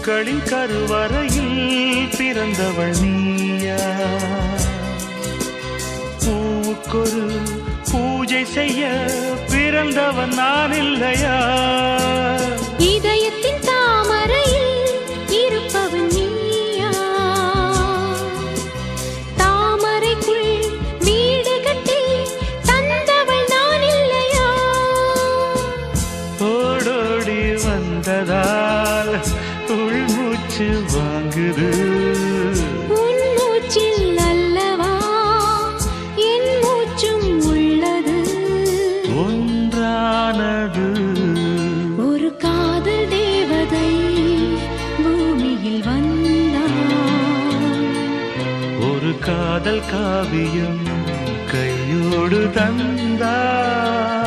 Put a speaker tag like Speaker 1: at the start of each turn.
Speaker 1: பூக்களின் கருவறையில் பிறந்தவள் நீயா? பூவுக்கொரு பூஜை செய்ய பிறந்தவன் நான் இல்லையா?
Speaker 2: இதயத்தின் தாமரையில் இருப்பவன் நீயா? தாமரைக்குள் வீடு கட்டி தந்தவள் நான் இல்லையா?
Speaker 1: ஓடோடி வந்ததால் உள்மூச்சு வாங்குது.
Speaker 2: உன் மூச்சில் அல்லவா என் மூச்சும் உள்ளது.
Speaker 1: ஒன்றானது
Speaker 2: ஒரு காதல் தேவதை பூமியில் வந்தாள்.
Speaker 1: ஒரு காதல் காவியம் கையோடு தந்தாள்.